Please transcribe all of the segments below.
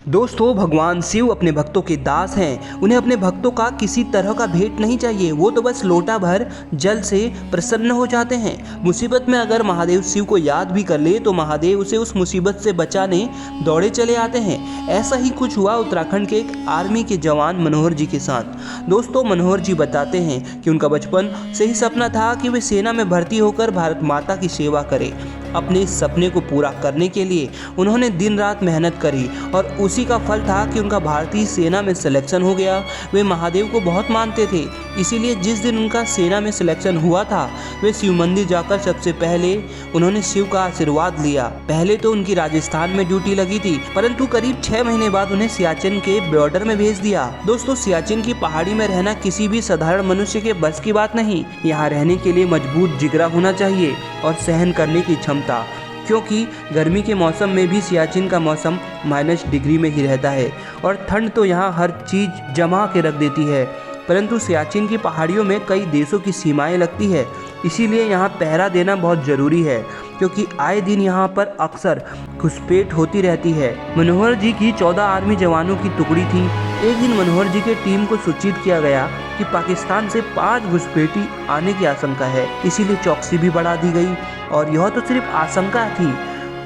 दोस्तों, भगवान शिव अपने भक्तों के दास हैं। उन्हें अपने भक्तों का किसी तरह का भेंट नहीं चाहिए। वो तो बस लोटा भर जल से प्रसन्न हो जाते हैं। मुसीबत में अगर महादेव शिव को याद भी कर ले तो महादेव उसे उस मुसीबत से बचाने दौड़े चले आते हैं। ऐसा ही कुछ हुआ उत्तराखंड के एक आर्मी के जवान मनोहर जी के साथ। दोस्तों, मनोहर जी बताते हैं कि उनका बचपन से ही सपना था कि वे सेना में भर्ती होकर भारत माता की सेवा करें। अपने इस सपने को पूरा करने के लिए उन्होंने दिन रात मेहनत करी और उसी का फल था कि उनका भारतीय सेना में सिलेक्शन हो गया। वे महादेव को बहुत मानते थे, इसीलिए जिस दिन उनका सेना में सिलेक्शन हुआ था वे शिव मंदिर जाकर सबसे पहले उन्होंने शिव का आशीर्वाद लिया। पहले तो उनकी राजस्थान में ड्यूटी लगी थी, परंतु करीब 6 महीने बाद उन्हें सियाचिन के बॉर्डर में भेज दिया। दोस्तों, सियाचिन की पहाड़ी में रहना किसी भी साधारण मनुष्य के बस की बात नहीं। यहाँ रहने के लिए मजबूत जिगरा होना चाहिए और सहन करने की क्षमता, क्योंकि गर्मी के मौसम में भी सियाचिन का मौसम -डिग्री में ही रहता है और ठंड तो यहाँ हर चीज़ जमा के रख देती है। परंतु सियाचिन की पहाड़ियों में कई देशों की सीमाएं लगती है, इसीलिए यहाँ पहरा देना बहुत ज़रूरी है, क्योंकि आए दिन यहाँ पर अक्सर घुसपैठ होती रहती है। मनोहर जी की 14 आर्मी जवानों की टुकड़ी थी। एक दिन मनोहर जी के टीम को सूचित किया गया कि पाकिस्तान से 5 घुसपैठी आने की आशंका है, इसीलिए चौकसी भी बढ़ा दी गई। और यह तो सिर्फ आशंका थी,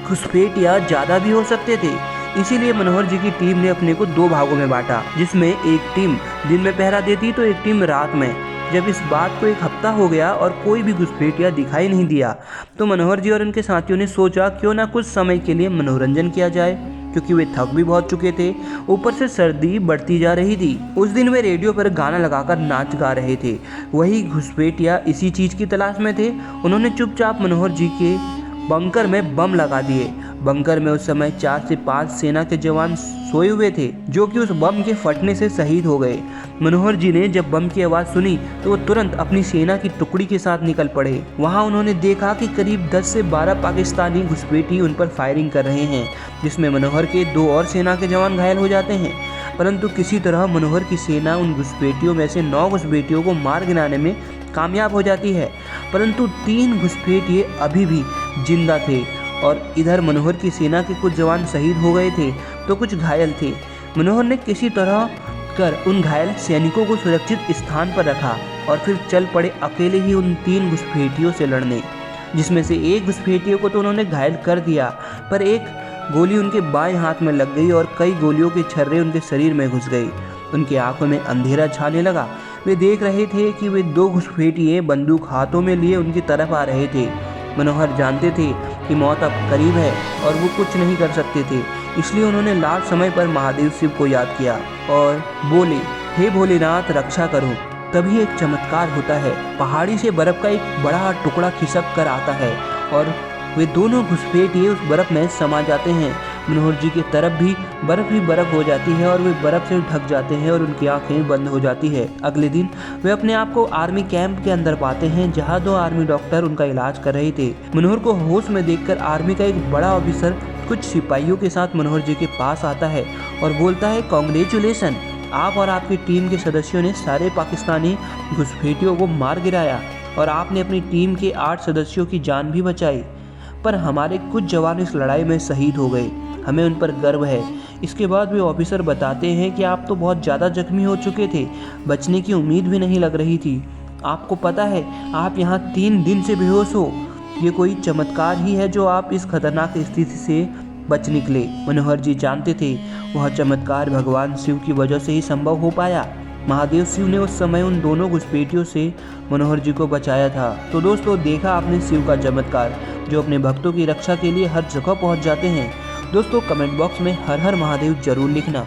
घुसपैठियाँ ज़्यादा भी हो सकते थे। इसीलिए मनोहर जी की टीम ने अपने को 2 भागों में बांटा, जिसमें एक टीम दिन में पहरा देती तो एक टीम रात में। जब इस बात को 1 हफ्ता हो गया और कोई भी घुसपैठिया दिखाई नहीं दिया, तो मनोहर जी और उनके साथियों ने सोचा क्यों ना कुछ समय के लिए मनोरंजन किया जाए, क्योंकि वे थक भी बहुत चुके थे, ऊपर से सर्दी बढ़ती जा रही थी। उस दिन वे रेडियो पर गाना लगाकर नाच गा रहे थे। वही घुसपैठिया इसी चीज़ की तलाश में थे। उन्होंने चुपचाप मनोहर जी के बंकर में बम लगा दिए। बंकर में उस समय 4 से 5 सेना के जवान सोए हुए थे, जो कि उस बम के फटने से शहीद हो गए। मनोहर जी ने जब बम की आवाज़ सुनी तो वो तुरंत अपनी सेना की टुकड़ी के साथ निकल पड़े। वहाँ उन्होंने देखा कि करीब 10 से 12 पाकिस्तानी घुसपैठी उन पर फायरिंग कर रहे हैं, जिसमें मनोहर के 2 और सेना के जवान घायल हो जाते हैं। परंतु किसी तरह मनोहर की सेना उन घुसपैठियों में से 9 घुसपैठियों को मार गिराने में कामयाब हो जाती है, परंतु 3 घुसपैठिए अभी भी जिंदा थे। और इधर मनोहर की सेना के कुछ जवान शहीद हो गए थे तो कुछ घायल थे। मनोहर ने किसी तरह कर उन घायल सैनिकों को सुरक्षित स्थान पर रखा और फिर चल पड़े अकेले ही उन 3 घुसपैठियों से लड़ने, जिसमें से एक घुसपैठियों को तो उन्होंने घायल कर दिया, पर एक गोली उनके बाएं हाथ में लग गई और कई गोलियों के छर्रे उनके शरीर में घुस गई। उनकी आंखों में अंधेरा छाने लगा। वे देख रहे थे कि वे 2 घुसपैठिए बंदूक हाथों में लिए उनकी तरफ आ रहे थे। मनोहर जानते थे कि मौत अब करीब है और वो कुछ नहीं कर सकते थे, इसलिए उन्होंने लास्ट समय पर महादेव शिव को याद किया और बोले, हे भोलेनाथ रक्षा करो। तभी एक चमत्कार होता है। पहाड़ी से बर्फ का एक बड़ा टुकड़ा खिसक कर आता है और वे दोनों घुसपैठिए उस बर्फ में समा जाते हैं। मनोहर जी की तरफ भी बर्फ हो जाती है और वे बर्फ से ढक जाते हैं और उनकी आंखें बंद हो जाती है। अगले दिन वे अपने आप को आर्मी कैंप के अंदर पाते हैं, जहां 2 आर्मी डॉक्टर उनका इलाज कर रहे थे। मनोहर को होश में देखकर आर्मी का एक बड़ा ऑफिसर कुछ सिपाहियों के साथ मनोहर जी के पास आता है और बोलता है, कांग्रेचुलेसन, आप और आपकी टीम के सदस्यों ने सारे पाकिस्तानी घुसपैठियों को मार गिराया और आपने अपनी टीम के 8 सदस्यों की जान भी बचाई, पर हमारे कुछ जवान इस लड़ाई में शहीद हो गए। हमें उन पर गर्व है। इसके बाद वे ऑफिसर बताते हैं कि आप तो बहुत ज़्यादा जख्मी हो चुके थे, बचने की उम्मीद भी नहीं लग रही थी। आपको पता है आप यहाँ 3 दिन से बेहोश हो। ये कोई चमत्कार ही है जो आप इस खतरनाक स्थिति से बच निकले। मनोहर जी जानते थे वह चमत्कार भगवान शिव की वजह से ही संभव हो पाया। महादेव शिव ने उस समय उन दोनों घुसपैठियों से मनोहर जी को बचाया था। तो दोस्तों, देखा आपने शिव का चमत्कार, जो अपने भक्तों की रक्षा के लिए हर जगह पहुंच जाते हैं। दोस्तों, कमेंट बॉक्स में हर हर महादेव जरूर लिखना।